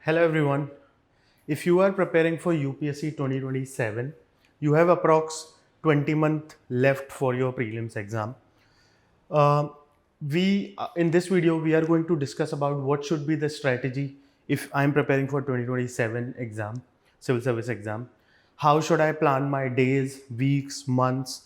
Hello everyone. If you are preparing for UPSC 2027, you have approx 20 month left for your prelims exam. Uh, we in this video we are going to discuss about what should be the strategy if I am preparing for 2027 exam, civil service exam. How should I plan my days, weeks, months?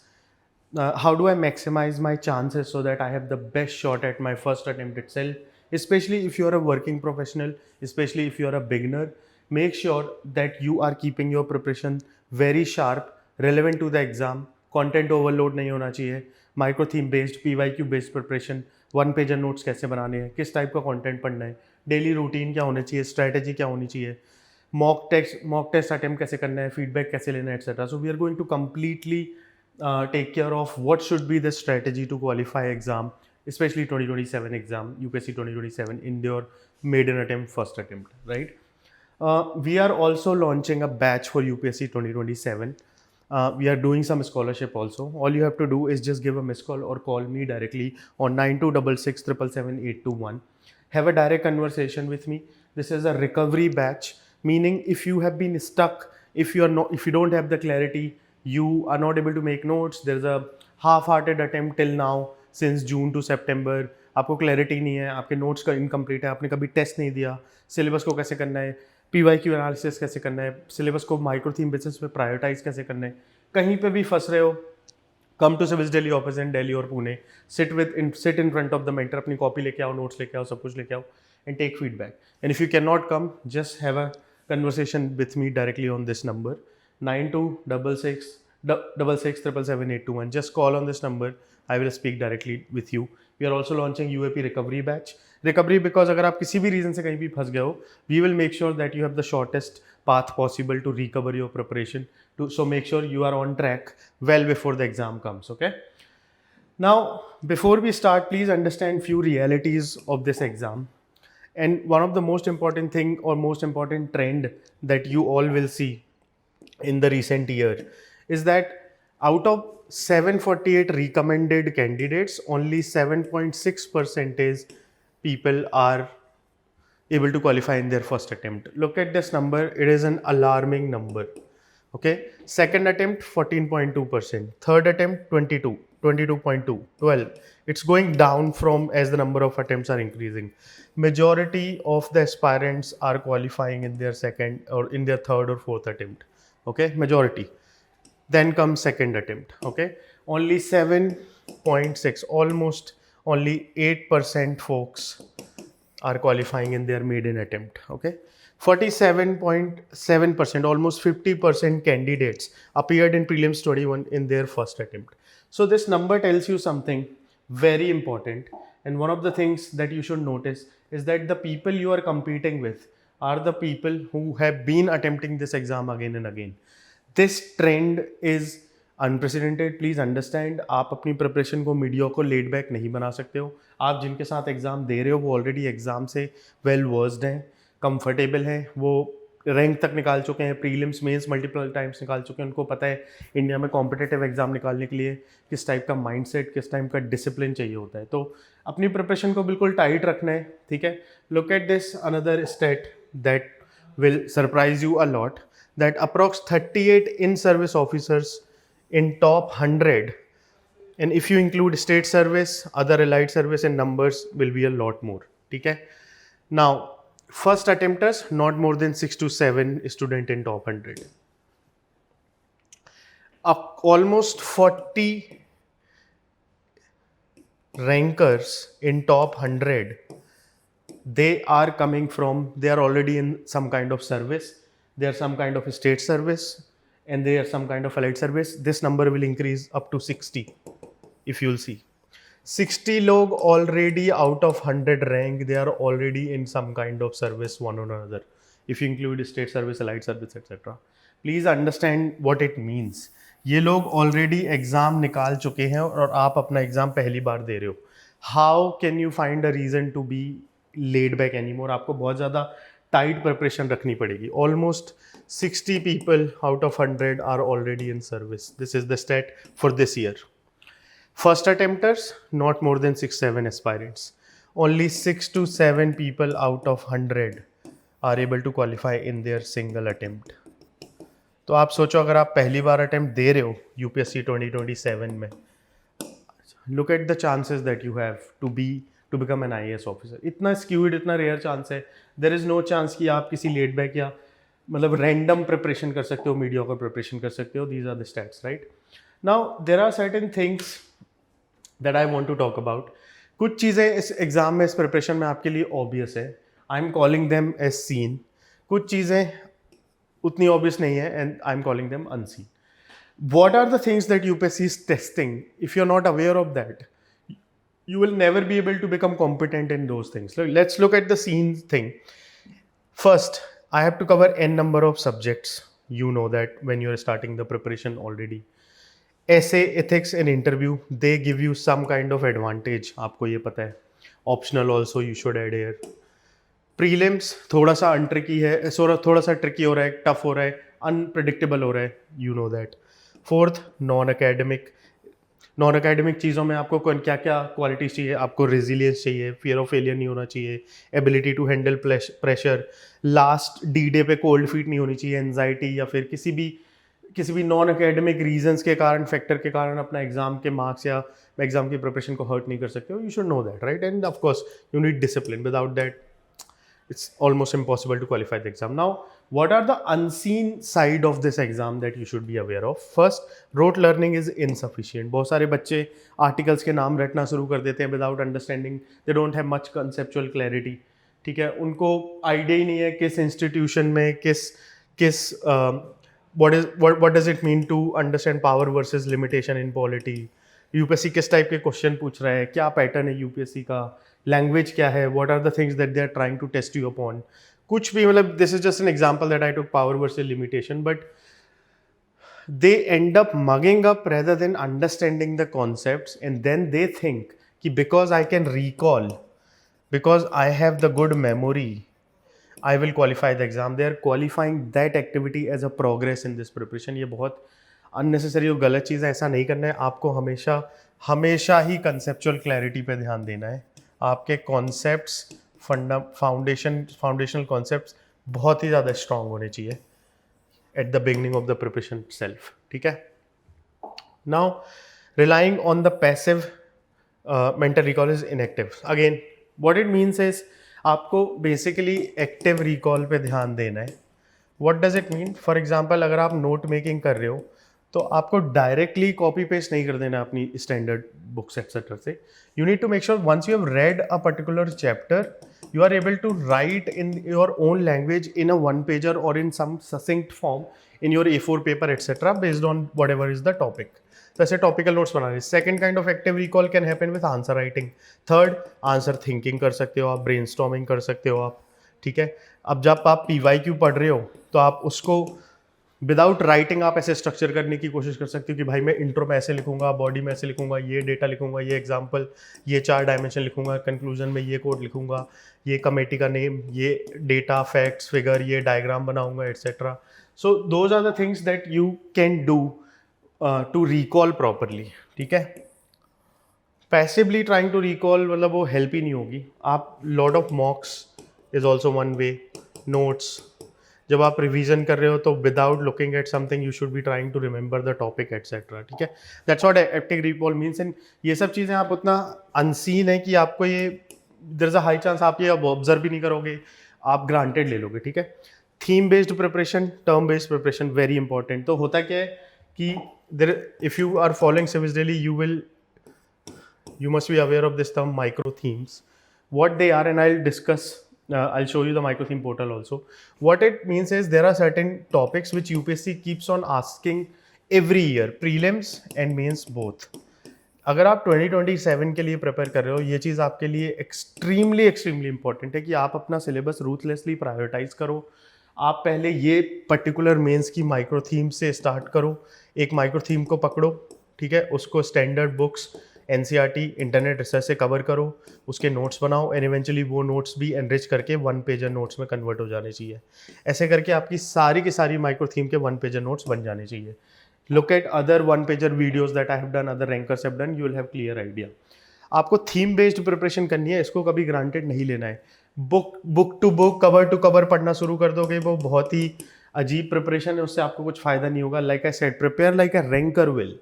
How do I maximize my chances so that I have the best shot at my first attempt itself? Especially if you are a working professional, especially if you are a beginner, make sure that you are keeping your preparation very sharp, relevant to the exam. Content overload नहीं होना चाहिए. Micro theme based, PYQ based preparation, one pager notes कैसे बनाने हैं, किस type का content पढ़ना है, डेली रूटीन क्या होना चाहिए, स्ट्रैटेजी क्या होनी चाहिए, मॉक टेस्ट अटेम्प्ट कैसे करना है, फीडबैक कैसे लेना है, etcetera. So we are going to completely take care of what should be the strategy to qualify exam, especially 2027 exam, UPSC 2027 in your maiden attempt, first attempt, right? We are also launching a batch for UPSC 2027. We are doing some scholarship also. All you have to do is just give a missed call or call me directly on 9266777821. Have a direct conversation with me. This is a recovery batch, meaning if you have been stuck, if you don't have the clarity, you are not able to make notes, there's a half-hearted attempt till now since June to September, आपको clarity नहीं है, आपके notes का incomplete है, आपने कभी test नहीं दिया, सिलेबस को कैसे करना है, PYQ एनालिसिस कैसे करना है, सिलेबस को माइक्रो थीम बेसिस पे प्रायोरिटाइज कैसे करना है, कहीं पे भी फंस रहे हो, come to civils Delhi office in Delhi और Pune, sit in front of the mentor, अपनी कॉपी लेके आओ, नोट्स लेके आओ, सब कुछ लेके आओ and take feedback. And if you can not come, just have a conversation with me directly on this number 926666777821. Just call on this number. I will speak directly with you. We are also launching UAP recovery batch. Recovery because अगर आप किसी भी reason से कहीं भी फंस गए हो, we will make sure that you have the shortest path possible to recover your preparation. So make sure you are on track well before the exam comes. Okay. Now, before we start, please understand few realities of this exam. And one of the most important thing or most important trend that you all will see in the recent year is that out of 748 recommended candidates, only 7.6% people are able to qualify in their first attempt. Look at this number, it is an alarming number. Okay, second attempt 14.2%, third attempt 22.2, 12. It's going down from as the number of attempts are increasing. Majority of the aspirants are qualifying in their second or in their third or fourth attempt. Okay, majority. Then comes second attempt. Okay, only 7.6, almost only 8% folks are qualifying in their maiden attempt. Okay, 47.7%, almost 50% candidates appeared in prelims 21 in their first attempt. So this number tells you something very important, and one of the things that you should notice is that the people you are competing with are the people who have been attempting this exam again and again. This trend is unprecedented. Please understand, आप अपनी preparation को media को laid back नहीं बना सकते हो. आप जिनके साथ एग्ज़ाम दे रहे हो वो ऑलरेडी एग्ज़ाम से वेल वर्स्ड हैं, कंफर्टेबल हैं, वो रैंक तक निकाल चुके हैं, प्रीलिम्स मेंस मल्टीपल टाइम्स निकाल चुके हैं, उनको पता है इंडिया में कॉम्पिटिटिव एग्ज़ाम निकालने के लिए किस टाइप का माइंडसेट, किस टाइप का डिसिप्लिन चाहिए होता है. तो अपनी प्रिपरेशन को बिल्कुल टाइट रखना है. ठीक है. Look at this another state that will surprise you a lot, that approx 38 in-service officers in top 100, and if you include state service, other allied service, and numbers will be a lot more. Okay. Now, first attempters, not more than 6 to 7 student in top 100. Almost 40 rankers in top 100, they are coming from, they are already in some kind of service, they are some kind of state service, and they are some kind of allied service. This number will increase up to 60. If you'll see 60 log already out of 100 rank, they are already in some kind of service one or another, if you include state service, allied service, etc. Please understand what it means. ये लोग already exam निकाल चुके हैं और आप अपना exam पहली बार दे रहे हो. How can you find a reason to be laid back anymore? आपको बहुत ज़्यादा टाइट प्रिपरेशन रखनी पड़ेगी. Almost 60 people out of 100 are already in service. This is the stat for this year. First attempters, not more than 6-7 aspirants. Only 6 to 7 people out of 100 are able to qualify in their single attempt. तो आप सोचो अगर आप पहली बार attempt दे रहे हो UPSC 2027 में, look at the chances that you have to become an IAS officer. इतना स्क्यूड, इतना रेयर चांस है. देयर इज नो चांस कि आप किसी लेट बैक या मतलब रैंडम प्रिपरेशन कर सकते हो, मीडियोकर प्रिपरेशन कर सकते हो. These are the stats, right. Now there are certain things that I want to talk about. कुछ चीज़ें इस एग्जाम में, इस प्रिपरेशन में आपके लिए ऑब्वियस है. I am calling them as seen. कुछ चीज़ें उतनी ऑब्वियस नहीं है and I am calling them unseen. What are the things that UPSC is testing? If you're not aware of that, you will never be able to become competent in those things. Let's look at the scene thing. First, I have to cover n number of subjects. You know that when you're starting the preparation already. Essay, ethics and interview, they give you some kind of advantage. आपको ये पता है. Optional also you should add here. Prelims थोड़ा सा untricky है, थोड़ा सा tricky हो रहा है, tough हो रहा है, unpredictable हो रहा है. You know that. Fourth, non academic चीज़ों में आपको क्या क्या क्वालिटीज़ चाहिए. आपको रेजिलियंस चाहिए, फियर ऑफ फेलियर नहीं होना चाहिए, ability to handle pressure, last D day पे कोल्ड फीट नहीं होनी चाहिए, एंजाइटी या फिर किसी भी नॉन अकेडमिक रीजंस के कारण, फैक्टर के कारण अपना एग्जाम के मार्क्स या एग्जाम की प्रिपरेशन को हर्ट नहीं कर सकते हो. You should know that, right. End of course you need discipline. Without that it's almost impossible to qualify the exam. Now, what are the unseen side of this exam that you should be aware of? First, rote learning is insufficient. बहुत सारे बच्चे articles के नाम रटना शुरू कर देते हैं without understanding. They don't have much conceptual clarity. ठीक है, उनको आइडिया ही नहीं है किस इंस्टीट्यूशन में किस what does it mean to understand power versus limitation in polity. UPSC किस टाइप के क्वेश्चन पूछ रहा है, क्या पैटर्न है यूपीएससी का, लैंग्वेज क्या है, what are the things that they are trying to test you upon. कुछ भी, मतलब this is just an example that I took power versus limitation, but they end up mugging up rather than understanding the concepts. And then they think कि because I can recall, because I have the good memory, I will qualify the exam. They are qualifying that activity as a progress in this preparation. ये बहुत unnecessary और गलत चीज़ है. ऐसा नहीं करना है. आपको हमेशा ही कंसेप्चुअल क्लैरिटी पे ध्यान देना है. आपके कॉन्सेप्ट्स, फाउंडेशनल कॉन्सेप्ट्स बहुत ही ज़्यादा स्ट्रांग होने चाहिए at the beginning of the preparation self. ठीक है. Now, relying on the passive mental recall is inactive. Again what it means is आपको बेसिकली एक्टिव रिकॉल पे ध्यान देना है. What does it mean? For example, अगर आप नोट मेकिंग कर रहे हो तो आपको डायरेक्टली कॉपी पेस्ट नहीं कर देना अपनी स्टैंडर्ड बुक्स एक्सेट्रा से. You need to make sure once you have read a particular chapter, you are able to write in your own language in a one pager or in some succinct form in your A4 paper etc. based on whatever is the topic. तो ऐसे topical notes बना रहे. Second kind of active recall can happen with answer writing. Third, answer thinking कर सकते हो आप, brainstorming कर सकते हो आप. ठीक है. अब जब आप PYQ पढ़ रहे हो तो आप उसको विदाउट राइटिंग आप ऐसे स्ट्रक्चर करने की कोशिश कर सकते हो कि भाई मैं इंट्रो में ऐसे लिखूंगा, बॉडी में ऐसे लिखूंगा, ये डेटा लिखूंगा, ये एग्जांपल, ये 4 डायमेंशन लिखूंगा, कंक्लूजन में ये कोड लिखूंगा, ये कमेटी का नेम, ये डेटा, फैक्ट्स, फिगर, ये डायग्राम बनाऊंगा etcetera. So those are the things that you can do to recall properly. ठीक है. पैसिवली ट्राइंग टू रिकॉल मतलब वो हेल्प ही नहीं होगी. आप lot of mocks is also one way. Notes जब आप रिवीजन कर रहे हो तो without looking at something you should be trying to remember the topic etcetera. ठीक है. That's what active recall means. And ये सब चीज़ें आप उतना अनसीन है कि आपको ये there is a high chance आप ये अब ऑब्जर्व भी नहीं करोगे, आप ग्रांटेड ले लोगे. ठीक है. Theme based preparation, term based preparation very important. तो होता क्या है कि there if you are following Civils Daily you must be aware of this term micro themes, what they are, and I'll discuss. I'll show you the micro theme portal also. What it means is there are certain topics which UPSC keeps on asking every year, prelims and mains both. अगर आप 2027 के लिए prepare कर रहे हो, ये चीज़ आपके लिए एक्सट्रीमली इंपॉर्टेंट है कि आप अपना सिलेबस रूथलेसली प्रायोरिटाइज करो. आप पहले ये पर्टिकुलर मेंस की माइक्रो थीम से स्टार्ट करो. एक माइक्रो थीम को पकड़ो. ठीक है. उसको standard books, NCERT, internet research से कवर करो, उसके नोट्स बनाओ एंड इवेंचुअली वो नोट्स भी एनरिच करके 1 पेजर नोट्स में कन्वर्ट हो जाने चाहिए. ऐसे करके आपकी सारी की सारी माइक्रो थीम के 1 पेजर नोट्स बन जाने चाहिए. Look at other 1 pager videos that I have done, other rankers have done, you will have clear idea. आपको थीम बेस्ड प्रिपरेशन करनी है, इसको कभी ग्रांटेड नहीं लेना है. Book to book, cover to cover पढ़ना शुरू कर दोगे, वो बहुत ही अजीब प्रिपरेशन है, उससे आपको कुछ फायदा नहीं होगा. Like I said, prepare like a ranker will.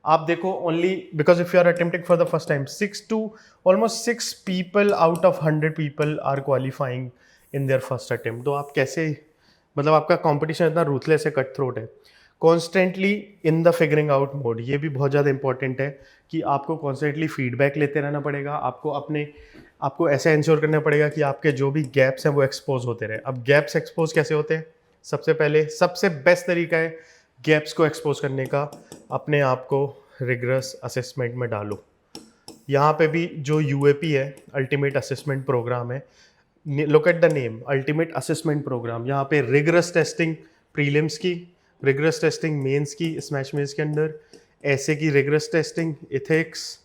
आप देखो, only because if you are attempting for the first time, 6 to almost 6 people out of 100 people are qualifying in their first attempt. तो आप कैसे, मतलब आपका कॉम्पिटिशन इतना ruthless है, cut throat है. Constantly in the figuring out mode, ये भी बहुत ज़्यादा इंपॉर्टेंट है कि आपको कॉन्स्टेंटली फीडबैक लेते रहना पड़ेगा. आपको ऐसे इंश्योर करना पड़ेगा कि आपके जो भी गैप्स हैं वो एक्सपोज होते रहे. अब गैप्स एक्सपोज कैसे होते हैं? सबसे पहले, सबसे बेस्ट तरीका है गैप्स को एक्सपोज करने का, अपने आप को रिगरस असेसमेंट में डालो. यहाँ पे भी जो यूएपी है, अल्टीमेट असेसमेंट प्रोग्राम है, look at the name, ultimate assessment programme. यहाँ पे रिगरस टेस्टिंग प्रीलिम्स की, रिगरस टेस्टिंग मेंस की, स्मैश मेंस के अंदर, ऐसे की rigorous testing, ethics,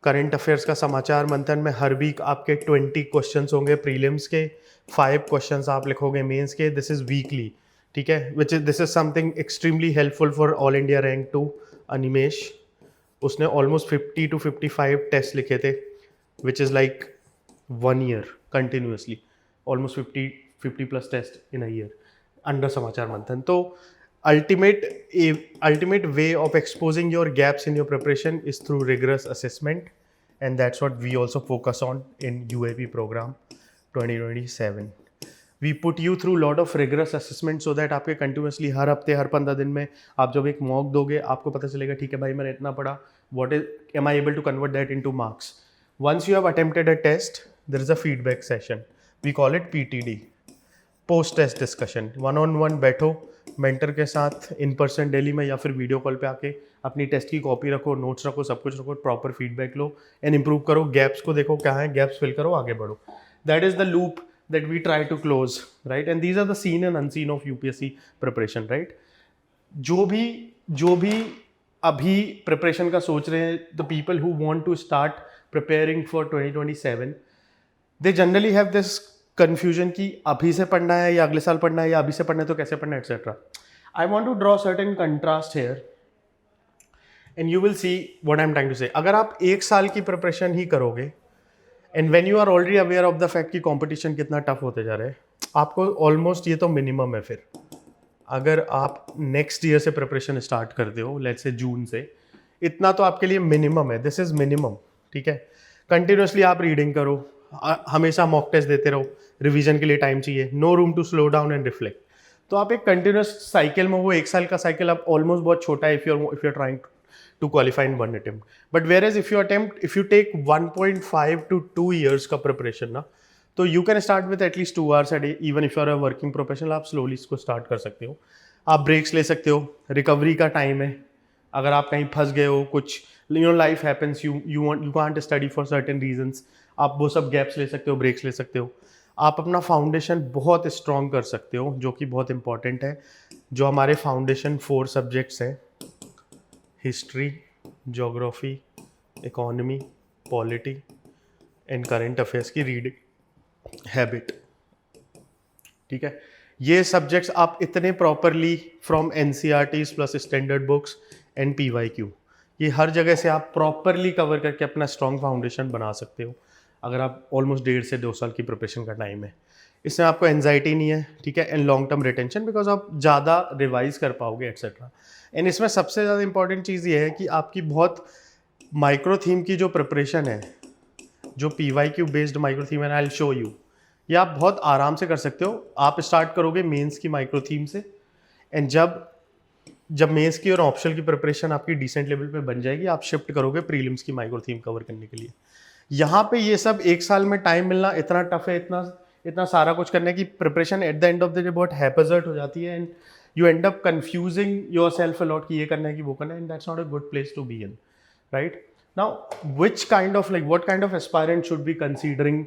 current affairs का समाचार मंथन में हर वीक आपके 20 क्वेश्चंस होंगे प्रीलिम्स के, 5 क्वेश्चंस आप लिखोगे मेंस के. दिस इज वीकली, ठीक है, this is something extremely helpful for all India rank 2 Animesh. उसने ऑलमोस्ट 50 to 55 टेस्ट लिखे थे, which is like 1 year continuously, almost 50 plus test in a year under Samachar Manthan. तो ultimate way of exposing your gaps in your preparation is through rigorous assessment, and that's what we also focus on in UAP program 2027. We put you through lot of rigorous assessment so that आपके continuously हर हफ्ते, हर 15 दिन में आप जब एक mock दोगे, आपको पता चलेगा ठीक है भाई मैंने इतना पढ़ा, am I able to convert that into marks. Once you have attempted a test, there is a feedback session. We call it PTD, post test discussion. 1-on-1 बैठो मेंटर के साथ इन पर्सन दिल्ली में, या फिर वीडियो कॉल पे आके अपनी test की कॉपी रखो, नोट्स रखो, सब कुछ रखो, प्रॉपर फीडबैक लो एंड इंप्रूव करो. गैप्स को देखो क्या है, गैप्स फिल करो, आगे बढ़ो. That is the loop that we try to close, right. And these are the seen and unseen of UPSC preparation, right. जो भी अभी प्रिपरेशन का सोच रहे हैं, the people who want to start preparing for 2027, they generally have this confusion कि अभी से पढ़ना है या अगले साल पढ़ना है, या अभी से पढ़ना है तो कैसे पढ़ना है, etcetera. I want to draw certain contrast hair and you will see what I am trying to से. अगर आप 1 साल की प्रिपरेशन ही करोगे and when you are already aware of the fact कि कंपटीशन कितना टफ होते जा रहा है, आपको ऑलमोस्ट, ये तो मिनिमम है. फिर अगर आप नेक्स्ट ईयर से प्रिपरेशन स्टार्ट करते हो, लेट्स से जून से, इतना तो आपके लिए मिनिमम है. दिस इज मिनिमम, ठीक है. कंटिन्यूसली आप रीडिंग करो, हमेशा मॉक टेस्ट देते रहो, रिवीजन के लिए टाइम चाहिए, no room to slow down and reflect. तो आप एक कंटिन्यूस साइकिल में, वो 1 साल का साइकिल आप ऑलमोस्ट बहुत छोटा है if you are trying to qualify in 1 attempt. But whereas if you take 1.5 to 2 years का प्रिपरेशन ना, तो you can start with at least 2 hours a day. Even if you are a working professional, आप slowly इसको start कर सकते हो. आप breaks ले सकते हो, रिकवरी का टाइम है. अगर आप कहीं फंस गए हो, कुछ life happens, you can't study for certain reasons, आप वो सब गैप्स ले सकते हो, ब्रेक्स ले सकते हो. आप अपना फाउंडेशन बहुत स्ट्रॉन्ग कर सकते हो, जो कि बहुत इंपॉर्टेंट है. जो हमारे फाउंडेशन 4 सब्जेक्ट्स हैं, history, geography, economy, polity and current affairs की रीडिंग हैबिट, ठीक है. ये सब्जेक्ट्स आप इतने properly from NCERTs plus standard books and PYQ, ये हर जगह से आप प्रॉपरली कवर करके अपना स्ट्रॉन्ग फाउंडेशन बना सकते हो. अगर आप ऑलमोस्ट 1.5 से 2 साल की प्रिपरेशन का टाइम है, इसमें आपको एंजाइटी नहीं है, ठीक है, and long term retention, because आप ज़्यादा रिवाइज कर पाओगे एक्सेट्रा. एंड इसमें सबसे ज़्यादा इंपॉर्टेंट चीज़ ये है कि आपकी बहुत माइक्रो थीम की जो प्रिपरेशन है, जो पीवाईक्यू बेस्ड माइक्रो थीम है, आई विल शो यू, ये आप बहुत आराम से कर सकते हो. आप स्टार्ट करोगे मेंस की माइक्रो थीम से, एंड जब मेंस की और ऑप्शनल की प्रिपरेशन आपकी डिसेंट लेवल पे बन जाएगी, आप शिफ्ट करोगे प्रीलिम्स की माइक्रो थीम कवर करने के लिए. यहाँ पे ये सब 1 साल में टाइम मिलना इतना टफ है, इतना सारा कुछ करने की preparation at the end of the day बहुत हैपेजर्ट हो जाती है, and you end up confusing yourself a lot कि ये करना है कि वो करना है, and that's not a good place to be in, right. Now what kind of aspirant should be considering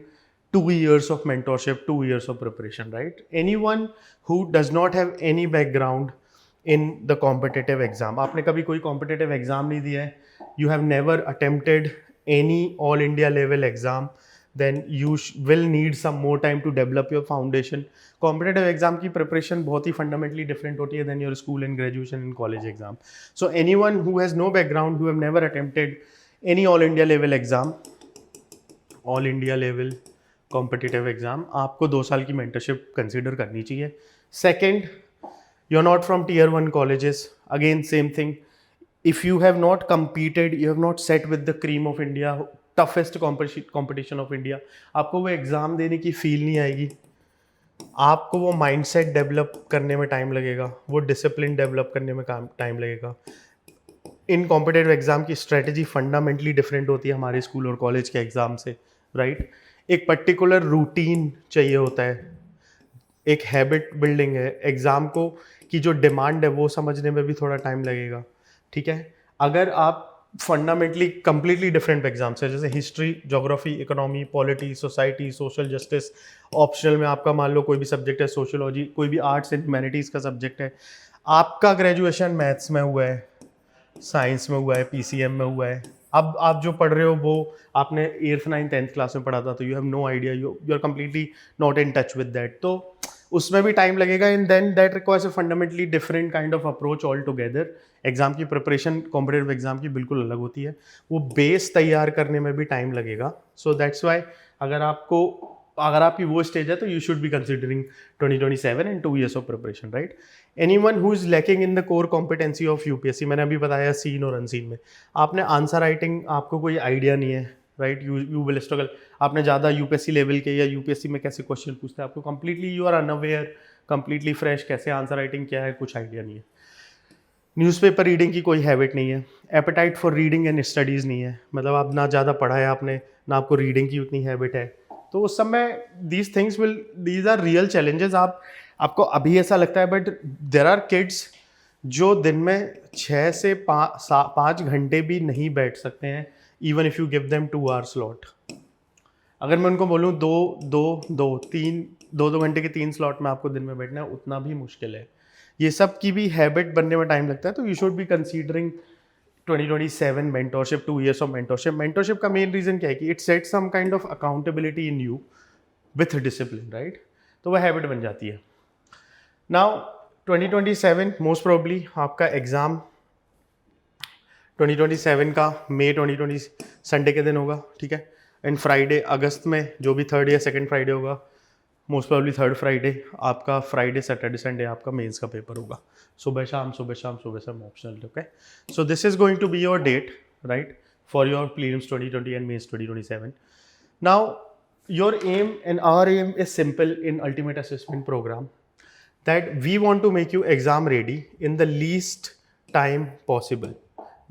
2 years of mentorship, 2 years of preparation, right? Anyone who does not have any background in the competitive exam, आपने कभी कोई competitive exam नहीं दिया है, you have never attempted any all India level exam, then you will need some more time to develop your foundation. Competitive exam की preparation बहुत ही fundamentally different होती है than your school and graduation and college exam. So anyone who has no background, who have never attempted any all India level exam, all India level competitive exam, आपको 2 साल की mentorship consider करनी चाहिए. Second, you are not from tier 1 colleges, again same thing. If you have not competed, you have not sat with the cream of India, toughest competition of India, आपको वो exam देने की feel नहीं आएगी, आपको वो माइंडसेट डेवलप करने में टाइम लगेगा, वो डिसिप्लिन डेवलप करने में टाइम लगेगा. इन कॉम्पिटेटिव एग्ज़ाम की स्ट्रेटजी फंडामेंटली डिफरेंट होती है हमारे स्कूल और कॉलेज के एग्ज़ाम से, राइट. एक पर्टिकुलर रूटीन चाहिए होता है, एक हैबिट बिल्डिंग है. एग्ज़ाम को की जो डिमांड है वो समझने में भी थोड़ा टाइम लगेगा, ठीक है. अगर आप फंडामेंटली कंप्लीटली डिफरेंट एग्जाम्स है, जैसे history, geography, economy, polity, society, social justice, optional में आपका मान लो कोई भी सब्जेक्ट है, सोशियोलॉजी, कोई भी आर्ट्स एंड ह्यूमैनिटीज़ का सब्जेक्ट है, आपका ग्रेजुएशन मैथ्स में हुआ है, साइंस में हुआ है, पीसीएम में हुआ है, अब आप जो पढ़ रहे हो वो आपने 8th 9th 10th क्लास में पढ़ा था, तो you have no idea, you are completely not in touch with that, तो उसमें भी टाइम लगेगा. And then that requires a fundamentally different kind of approach altogether. Exam की प्रिपरेशन कॉम्पिटेटिव एग्जाम की बिल्कुल अलग होती है, वो बेस तैयार करने में भी टाइम लगेगा. सो दैट्स वाई अगर आपकी वो स्टेज है तो you should be considering 2027 and 2 years of preparation, right. Anyone who is lacking in the core competency of UPSC, मैंने अभी बताया सीन और अनसीन में, आपने आंसर राइटिंग, आपको कोई आइडिया नहीं है, राइट. You will struggle. आपने ज़्यादा यूपीएससी लेवल के या यूपीएससी में कैसे क्वेश्चन पूछते हैं, आपको completely you are unaware, completely fresh, कैसे आंसर राइटिंग क्या है, कुछ आइडिया नहीं है. न्यूज़पेपर रीडिंग की कोई हैबिट नहीं है, apatite for reading and studies नहीं है, मतलब आप ना ज़्यादा पढ़ा है आपने, ना आपको रीडिंग की उतनी हैबिट है, तो उस समय दीज आर रियल चैलेंजेस. आपको अभी ऐसा लगता है, बट देर आर किड्स जो दिन में 6 से 5 घंटे भी नहीं बैठ सकते हैं, even if you give them 2 hour slot. अगर मैं उनको बोलूँ 2 घंटे के 3 स्लॉट में आपको दिन में बैठना है, उतना भी मुश्किल है. ये सब की भी हैबिट बनने में टाइम लगता है, तो you should be considering 2027 mentorship, 2 years of mentorship. Mentorship का मेन रीज़न क्या है कि it set some kind of accountability in you with discipline, right. तो वह हैबिट बन जाती है. नाउ 2027 मोस्ट प्रोबेबली आपका एग्ज़ाम 2027 का मई 2020 संडे के दिन होगा, ठीक है. एंड फ्राइडे अगस्त में जो भी 3rd या 2nd फ्राइडे होगा, मोस्ट प्रोबेबली 3rd फ्राइडे आपका, फ्राइडे सैटरडे संडे आपका मेंस का पेपर होगा. सुबह शाम optional, okay. So this is going to be your date, right, for your prelims 2020 and mains 2027. Now your aim and our aim is simple in ultimate assessment programme, that we want to make you exam ready in the least time possible.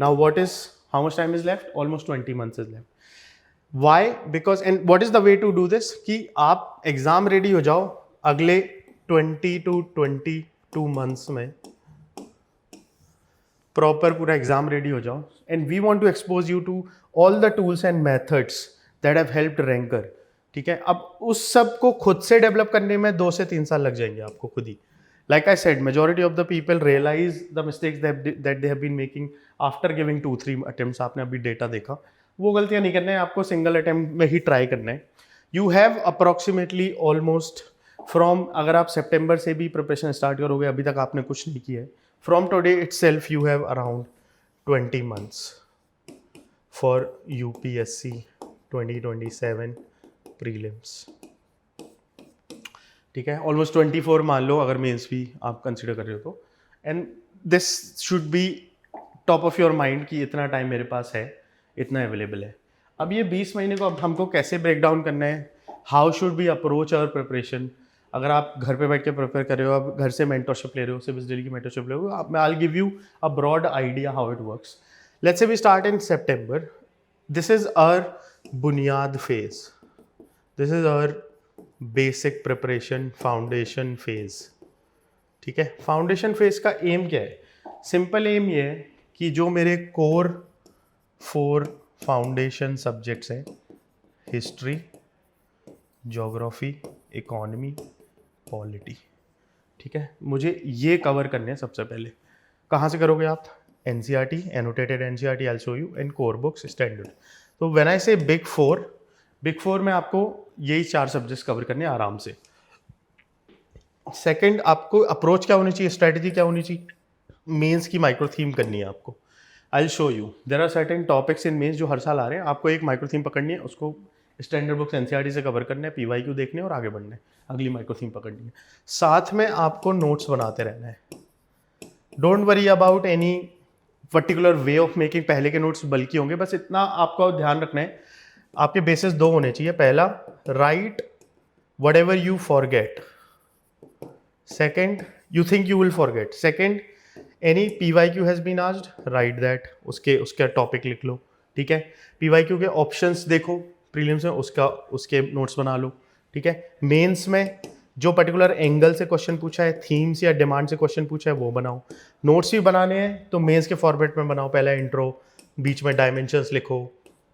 Now how much time is left? Almost 20 months is left. Why? Because, and what is the way to do this? कि आप exam ready हो जाओ अगले 20 to 22 months में, proper पूरा exam ready हो जाओ. And we want to expose you to all the tools and methods that have helped ranker. ठीक है. अब उस सब को खुद से डेवलप करने में 2 से 3 साल लग जाएंगे आपको खुद ही. Like I said, majority of the people realize the mistakes that they have been making after giving 2-3 attempts. आपने अभी डेटा देखा, वो गलतियां नहीं करना है, आपको सिंगल अटेम्प्ट में ही ट्राई करना है. You have approximately almost from, अगर आप सितंबर से भी प्रिपरेशन स्टार्ट करोगे, अभी तक आपने कुछ नहीं किया है, from today itself you have around 20 months for UPSC 2027 prelims, ठीक है. ऑलमोस्ट 24 मान लो अगर मेंस भी आप कंसिडर कर रहे हो तो. And this should be top of your mind कि इतना टाइम मेरे पास है, इतना अवेलेबल है. अब ये 20 महीने को अब हमको कैसे ब्रेक डाउन करना है, how should be approach our preparation. अगर आप घर पे बैठ के प्रिपेयर कर रहे हो, आप घर से मेंटरशिप ले रहे हो, सिविल स्टडी की मेंटरशिप ले रहे हो, मैं I give you a broad idea how it works. Let's say we start in सितंबर. दिस इज आवर बुनियाद phase, this is our basic preparation foundation phase, ठीक है. फाउंडेशन फेज का एम क्या है? सिंपल एम ये है कि जो मेरे कोर 4 फाउंडेशन सब्जेक्ट्स हैं, हिस्ट्री, ज्योग्राफी, इकोनॉमी, पॉलिटी, ठीक है, मुझे ये कवर करने हैं सबसे पहले. कहाँ से करोगे आप? NCERT, annotated NCERT, I will show you, and core books standard. तो व्हेन आई से बिग 4 में आपको यही 4 सब्जेक्ट्स कवर करने आराम से. सेकंड, आपको अप्रोच क्या होनी चाहिए, स्ट्रेटजी क्या होनी चाहिए? मेंस की माइक्रो थीम करनी है आपको. I will show you, there are certain topics in mains जो हर साल आ रहे हैं, आपको एक माइक्रो थीम पकड़नी है, उसको स्टैंडर्ड बुक्स एनसीईआरटी से कवर करने हैं, पीवाईक्यू देखने हैं और आगे बढ़ना है, अगली माइक्रो थीम पकड़नी है। साथ में आपको नोट्स बनाते रहना है। Don't worry about any particular way of making, पहले के नोट्स बल्कि होंगे, बस इतना आपको ध्यान रखना है, आपके बेसिस दो होने चाहिए। पहला, write whatever you forget. Second, you think you will forget. Second, any PYQ has been asked, write that, उसका टॉपिक लिख लो, ठीक है। पीवाईक्यू के ऑप्शंस देखो प्रीलिम्स में, उसके नोट्स बना लो, ठीक है। मेंस में जो पर्टिकुलर एंगल से क्वेश्चन पूछा है, थीम्स या डिमांड से क्वेश्चन पूछा है, वो बनाओ। नोट्स भी बनाने हैं तो मेंस के फॉर्मेट में बनाओ, पहला इंट्रो, बीच में डायमेंशंस लिखो,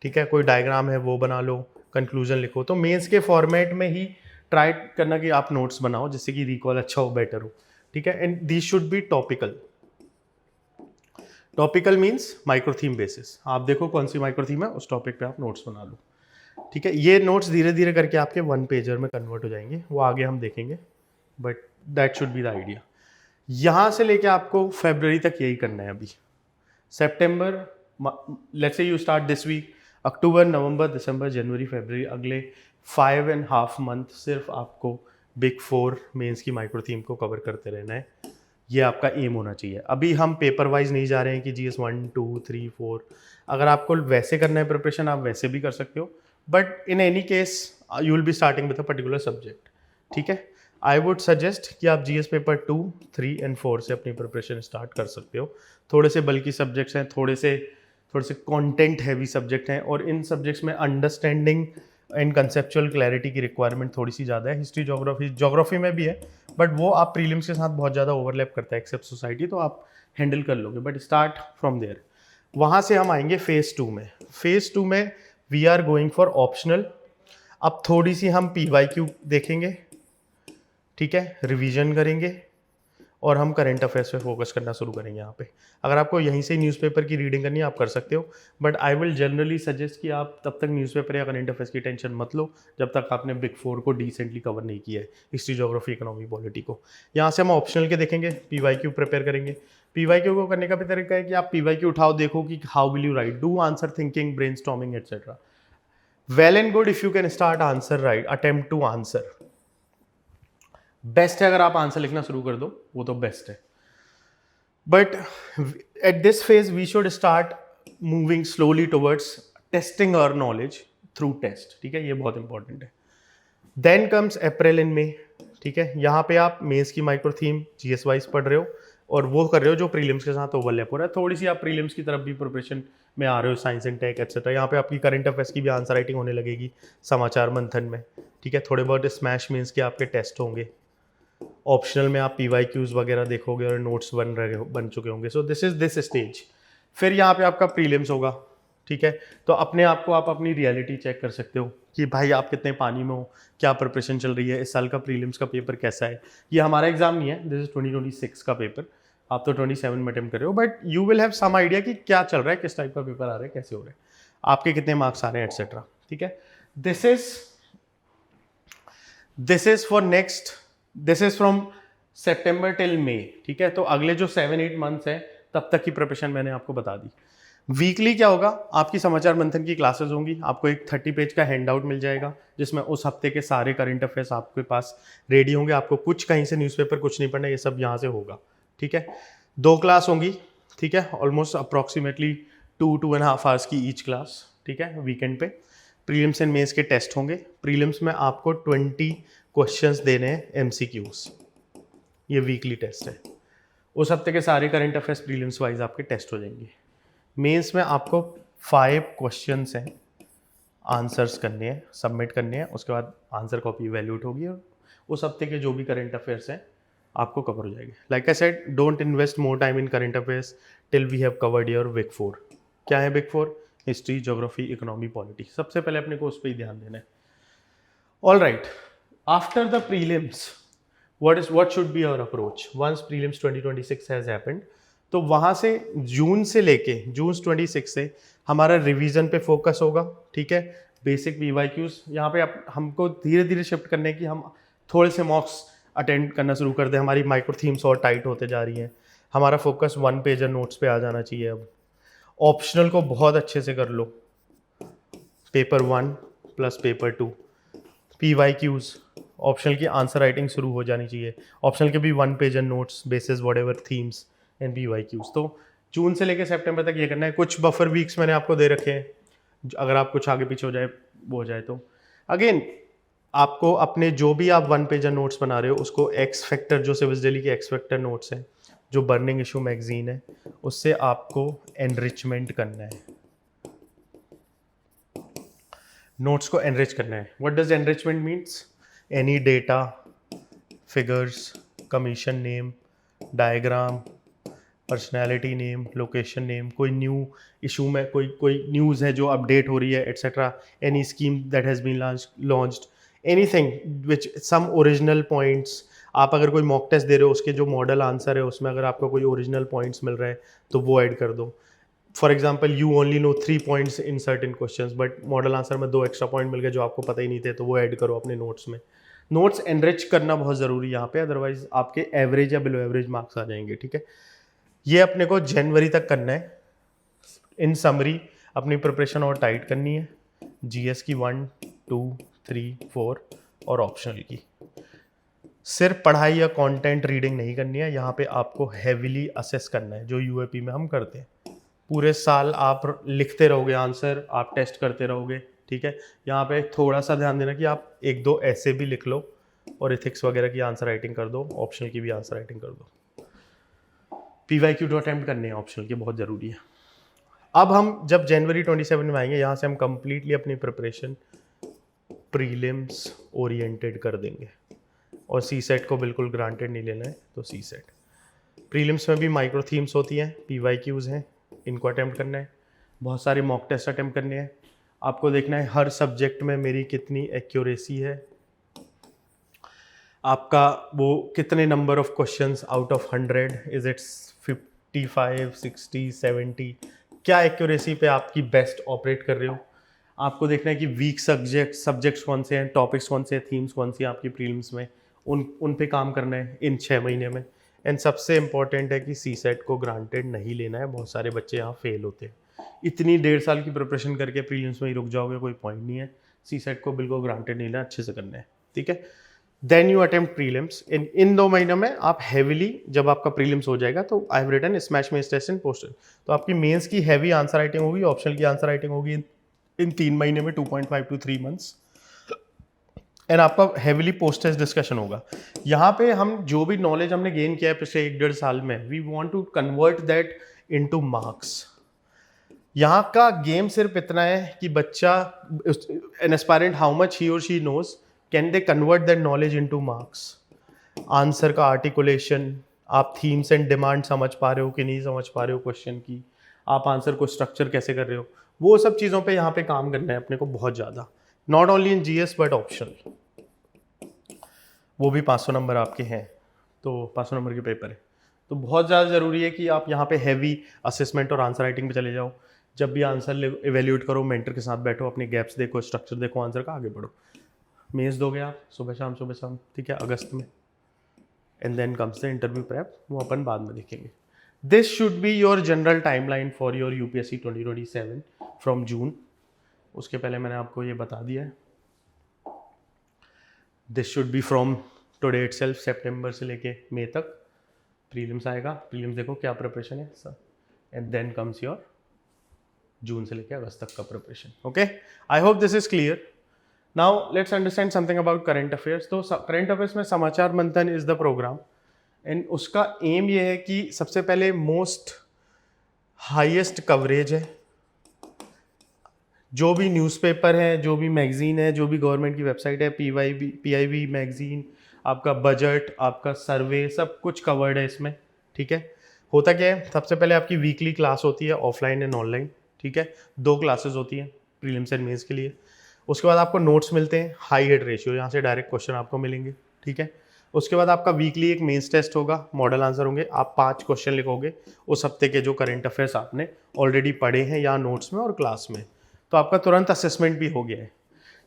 ठीक है, कोई डायग्राम है वो बना लो, कंक्लूजन लिखो। तो मेंस के फॉर्मेट में ही ट्राई करना कि आप नोट्स बनाओ जिससे कि रिकॉल अच्छा हो, बेटर हो, ठीक है। And this should B topical. Topical means micro theme basis, आप देखो कौन सी माइक्रो थीम है, उस टॉपिक पे आप नोट्स बना लो, ठीक है। ये नोट्स धीरे धीरे करके आपके 1 पेजर में कन्वर्ट हो जाएंगे, वो आगे हम देखेंगे, but that should be the idea. यहाँ से लेके आपको फरवरी तक यही करना है। अभी सितंबर, let's say you start this week, अक्टूबर, नवंबर, दिसंबर, जनवरी, फरवरी, अगले 5.5 मंथ सिर्फ आपको बिग 4 मेंस की माइक्रो थीम को कवर करते रहना है। ये आपका एम होना चाहिए। अभी हम पेपर वाइज नहीं जा रहे हैं कि GS 1, 2, 3, 4। अगर आपको वैसे करना है प्रिपरेशन, आप वैसे भी कर सकते हो, but in any case you will be starting with a particular subject, ठीक है। आई वुड सजेस्ट कि आप GS पेपर 2, 3 एंड 4 से अपनी प्रिपरेशन स्टार्ट कर सकते हो। थोड़े से बल्कि सब्जेक्ट्स हैं, थोड़े से कंटेंट हैवी सब्जेक्ट हैं, और इन सब्जेक्ट्स में अंडरस्टैंडिंग एंड कंसेप्चुअल क्लैरिटी की रिक्वायरमेंट थोड़ी सी ज़्यादा है। हिस्ट्री, ज्योग्राफी में भी है, बट वो आप प्रीलिम्स के साथ बहुत ज़्यादा ओवरलैप करता है, एक्सेप्ट सोसाइटी, तो आप हैंडल कर लोगे, बट स्टार्ट फ्रॉम देयर। वहाँ से हम आएंगे फेज़ 2 में। फेज़ 2 में we are going for optional. अब थोड़ी सी हम PYQ देखेंगे, ठीक है, रिवीजन करेंगे, और हम करंट अफेयर्स पे फोकस करना शुरू करेंगे यहाँ पे। अगर आपको यहीं से न्यूज़पेपर की रीडिंग करनी है, आप कर सकते हो, but I will generally suggest कि आप तब तक न्यूज़पेपर या करंट अफेयर्स की टेंशन मत लो जब तक आपने बिग 4 को डिसेंटली कवर नहीं किया है, हिस्ट्री, ज्योग्राफी, इकोनॉमी, पॉलिटी को। यहाँ से हम ऑप्शनल के देखेंगे, PYQ प्रिपेयर करेंगे। PYQ को करने का भी तरीका है कि आप PYQ उठाओ, देखो कि how will you write, do answer thinking, brainstorming etcetera. Well and good if you can start answer write, attempt to answer, best है। अगर आप आंसर लिखना शुरू कर दो, वो तो बेस्ट है, but at this phase we should start moving slowly towards testing our knowledge through test, ठीक है, ये बहुत इंपॉर्टेंट है। Then comes April and May, ठीक है। यहाँ पे आप मेंस की माइक्रो थीम GS वाइज पढ़ रहे हो, और वो कर रहे हो जो प्रीलिम्स के साथ ओवरलैप हो रहा है। थोड़ी सी आप प्रीलिम्स की तरफ भी प्रिपरेशन में आ रहे हो, साइंस एंड टेक एटसेट्रा। यहाँ पे आपकी करंट अफेयर्स की भी आंसर राइटिंग होने लगेगी समाचार मंथन में, ठीक है। थोड़े बहुत स्मैश मेंस के आपके टेस्ट होंगे। ऑप्शनल में आप PYQs वगैरह देखोगे और नोट्स बन चुके होंगे। सो दिस इज दिस स्टेज। फिर यहाँ पे आपका प्रीलिम्स होगा, ठीक है। तो अपने आप को आप अपनी रियलिटी चेक कर सकते हो कि भाई आप कितने पानी में हो, क्या प्रिपरेशन चल रही है, इस साल का प्रीलिम्स का पेपर कैसा है। ये हमारा एग्जाम नहीं है, दिस इज 2026 का पेपर, आप तो 27 में अटेम्प्ट कर रहे हो, but you will have some idea कि क्या चल रहा है, किस टाइप का पेपर आ रहा है, कैसे हो रहा है, आपके कितने मार्क्स आ रहे हैं एटसेट्रा, ठीक है। This is for next, this is from September till May, ठीक है। तो अगले जो 7-8 मंथ्स हैं तब तक की प्रिपरेशन मैंने आपको बता दी। वीकली क्या होगा, आपकी समाचार मंथन की क्लासेस होंगी, आपको एक 30 पेज का हैंड आउट मिल जाएगा जिसमें उस हफ्ते के सारे करंट अफेयर्स आपके पास रेडी होंगे। आपको कुछ कहीं से न्यूज़पेपर कुछ नहीं पढ़ना, ये सब यहाँ से होगा, ठीक है। 2 क्लास होंगी, ठीक है, ऑलमोस्ट अप्रॉक्सीमेटली 2-2.5 आवर्स की ईच क्लास, ठीक है, वीकेंड पे। प्रीलिम्स एंड मेंस के टेस्ट होंगे। प्रीलिम्स में आपको 20 क्वेश्चंस देने हैं MCQs, ये वीकली टेस्ट है। उस हफ्ते के सारे करंट अफेयर्स प्रीलिम्स वाइज आपके टेस्ट हो जाएंगे। मेंस में आपको 5 क्वेश्चंस हैं, आंसर्स करने हैं, सबमिट करने हैं, उसके बाद आंसर कॉपी इवैल्यूएट होगी और उस हफ्ते के जो भी करंट अफेयर्स हैं आपको कवर हो जाएंगे। Like I said, don't invest more time in current affairs till we have covered your big 4। क्या है big 4? History, geography, economy, polity. सबसे पहले अपने को उस पर ही ध्यान देना है। All right, after the prelims what should be our approach once prelims 2026 has happened? तो वहाँ से जून 26 से हमारा रिवीजन पे फोकस होगा, ठीक है। बेसिक PYQs यहाँ पे हमको धीरे धीरे शिफ्ट करने की, हम थोड़े से मॉक्स अटेंड करना शुरू कर दें। हमारी माइक्रो थीम्स और टाइट होते जा रही हैं, हमारा फोकस 1 पेजर नोट्स पे आ जाना चाहिए। अब ऑप्शनल को बहुत अच्छे से कर लो, paper 1, plus paper 2। PYQs, optional की आंसर राइटिंग शुरू हो जानी चाहिए। ऑप्शनल के भी 1 page notes basis whatever themes and PYQs। तो जून से लेकर सितंबर तक ये करना है। कुछ बफर वीक्स मैंने आपको दे रखे हैं, अगर आप कुछ आगे पीछे हो जाए वो हो जाए तो। अगेन आपको अपने जो भी आप 1 पेजर नोट्स बना रहे हो उसको एक्स फैक्टर, जो सिविल्स डेली के एक्स फैक्टर नोट्स हैं, जो बर्निंग इशू मैगजीन है, उससे आपको एनरिचमेंट करना है, नोट्स को एनरिच करना है। What does enrichment means? Any data, figures, commission name, diagram, personality name, location name, कोई न्यू इशू में कोई न्यूज़ है जो अपडेट हो रही है, etcetera, any scheme that has been launched, anything which some original points. आप अगर कोई मॉक टेस्ट दे रहे हो, उसके जो मॉडल आंसर है उसमें अगर आपको कोई ओरिजिनल पॉइंट्स मिल रहा है तो वो ऐड कर दो। For example you only know 3 points in certain questions, but model answer में 2 एक्स्ट्रा पॉइंट मिल गए जो आपको पता ही नहीं थे, तो वो ऐड करो अपने नोट्स में। नोट्स एनरिच करना बहुत ज़रूरी है यहाँ पे, अदरवाइज आपके एवरेज या बिलो एवरेज मार्क्स आ जाएंगे। ठीक है, ये अपने को जनवरी तक करना है। इन समरी अपनी प्रिपरेशन और टाइट करनी है। जीएस की 1, 2, 3, 4 और ऑप्शनल की। सिर्फ पढ़ाई या कंटेंट रीडिंग नहीं करनी है, यहाँ पे आपको हैविली असेस करना है, जो यूएपी में हम करते हैं। पूरे साल आप लिखते रहोगे आंसर, आप टेस्ट करते रहोगे। ठीक है, यहाँ पे थोड़ा सा ध्यान देना कि आप 1-2 ऐसे भी लिख लो और एथिक्स वगैरह की आंसर राइटिंग कर दो, ऑप्शनल की भी आंसर राइटिंग कर दो। PYQ तो अटैम्प्ट करने हैं ऑप्शनल के, बहुत ज़रूरी है। अब हम जब जनवरी 27 में आएंगे, यहाँ से हम कंप्लीटली अपनी प्रिपरेशन प्रीलिम्स ओरिएंटेड कर देंगे और CSET को बिल्कुल ग्रांटेड नहीं लेना है। तो CSET प्रीलिम्स में भी माइक्रो थीम्स होती हैं, PYQs हैं, इनको अटैम्प्ट करना है। बहुत सारे मॉक टेस्ट अटैम्प्ट करने हैं। आपको देखना है हर सब्जेक्ट में मेरी कितनी एक्यूरेसी है, आपका वो कितने number of questions out of 100, is it 55, 60, 70, क्या एक्यूरेसी पे आपकी बेस्ट ऑपरेट कर रहे हो। आपको देखना है कि वीक सब्जेक्ट्स कौन से हैं, टॉपिक्स कौन से हैं, थीम्स कौन सी हैं आपकी प्रीलिम्स में, उन पे काम करना है इन 6 महीने में। एंड सबसे इम्पॉर्टेंट है कि CSET को ग्रांटेड नहीं लेना है। बहुत सारे बच्चे यहाँ फेल होते हैं। इतनी 1.5 साल की प्रिपरेशन करके प्रीलिम्स में ही रुक जाओगे, कोई पॉइंट नहीं है। CSET को बिल्कुल ग्रांटेड नहीं लेना, अच्छे से करना है। ठीक है, देन यू अटेम्प्ट प्रीलिम्स। इन 2 महीनों में आप हैविली, जब आपका प्रीलिम्स हो जाएगा तो I have written Smash mains test and poster, तो आपकी मेंस की हैवी आंसर राइटिंग होगी, ऑप्शनल की आंसर राइटिंग होगी इन 3 महीने में, 2.5 to 3 months। एंड आपका हैविली पोस्ट टेस्ट डिस्कशन होगा। यहाँ पे हम जो भी नॉलेज हमने गेन किया है पिछले 1-1.5 साल में, we want to convert that into marks. यहाँ का गेम सिर्फ इतना है कि बच्चा, an aspirant, how much he और she knows, can they convert that knowledge into marks. Answer का आर्टिकुलेशन, आप थीम्स एंड डिमांड समझ पा रहे हो कि नहीं समझ पा रहे हो क्वेश्चन की, आप आंसर को स्ट्रक्चर कैसे कर रहे हो, वो सब चीज़ों पे यहाँ पे काम करना है अपने को बहुत ज़्यादा। Not only in GS but optional, वो भी 500 नंबर आपके हैं, तो 500 नंबर के पेपर है, तो बहुत ज़्यादा ज़रूरी है कि आप यहाँ पे हैवी असेसमेंट और आंसर राइटिंग पे चले जाओ। जब भी आंसर इवेल्यूएट करो, मेंटर के साथ बैठो, अपने गैप्स देखो, स्ट्रक्चर देखो, आंसर का आगे बढ़ो। मेंस दोगे आप सुबह शाम, ठीक है, अगस्त में। And then comes the interview prep, वो अपन बाद में देखेंगे। This should be your general timeline for your UPSC 2027 from June. उसके पहले मैंने आपको ये बता दिया है, this should be from today itself, सितंबर से लेके मई तक प्रीलिम्स आएगा। प्रीलिम्स देखो क्या प्रिपरेशन है सब, एंड देन कम्स योर जून से लेके अगस्त तक का preparation. Okay, I hope this is clear. Now let's understand something about current affairs. तो करंट अफेयर्स में समाचार मंथन इज द प्रोग्राम, एंड उसका एम ये है कि सबसे पहले मोस्ट हाईएस्ट कवरेज है, जो भी न्यूज़पेपर है, जो भी मैगजीन है, जो भी गवर्नमेंट की वेबसाइट है, PIB मैगजीन, आपका बजट, आपका सर्वे, सब कुछ कवर्ड है इसमें। ठीक है, होता क्या है, सबसे पहले आपकी वीकली क्लास होती है, ऑफलाइन एंड ऑनलाइन। ठीक है, 2 क्लासेस होती हैं प्रीलिम्स एंड मेंस के लिए। उसके बाद आपको नोट्स मिलते हैं, हाई हिट रेशियो, यहाँ से डायरेक्ट क्वेश्चन आपको मिलेंगे। ठीक है, उसके बाद आपका वीकली एक मेंस टेस्ट होगा, मॉडल आंसर होंगे, आप 5 क्वेश्चन लिखोगे उस हफ्ते के जो करंट अफेयर्स आपने ऑलरेडी पढ़े हैं या नोट्स में और क्लास में, तो आपका तुरंत असेसमेंट भी हो गया है।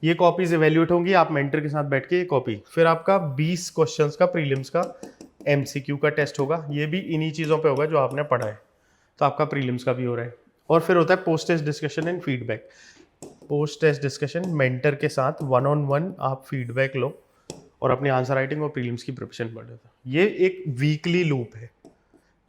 ये कॉपीज इवेल्यूएट होंगी, आप मेंटर के साथ बैठ के ये कॉपी, फिर आपका 20 क्वेश्चंस का प्रीलिम्स का MCQ का टेस्ट होगा, ये भी इन्हीं चीज़ों पे होगा जो आपने पढ़ा है, तो आपका प्रीलिम्स का भी हो रहा है। और फिर होता है post test discussion and feedback. Post test discussion mentor के साथ 1-on-1 आप फीडबैक लो और अपनी आंसर राइटिंग और प्रीलिम्स की प्रिपरेशन बढ़ जाता है। ये एक वीकली लूप है,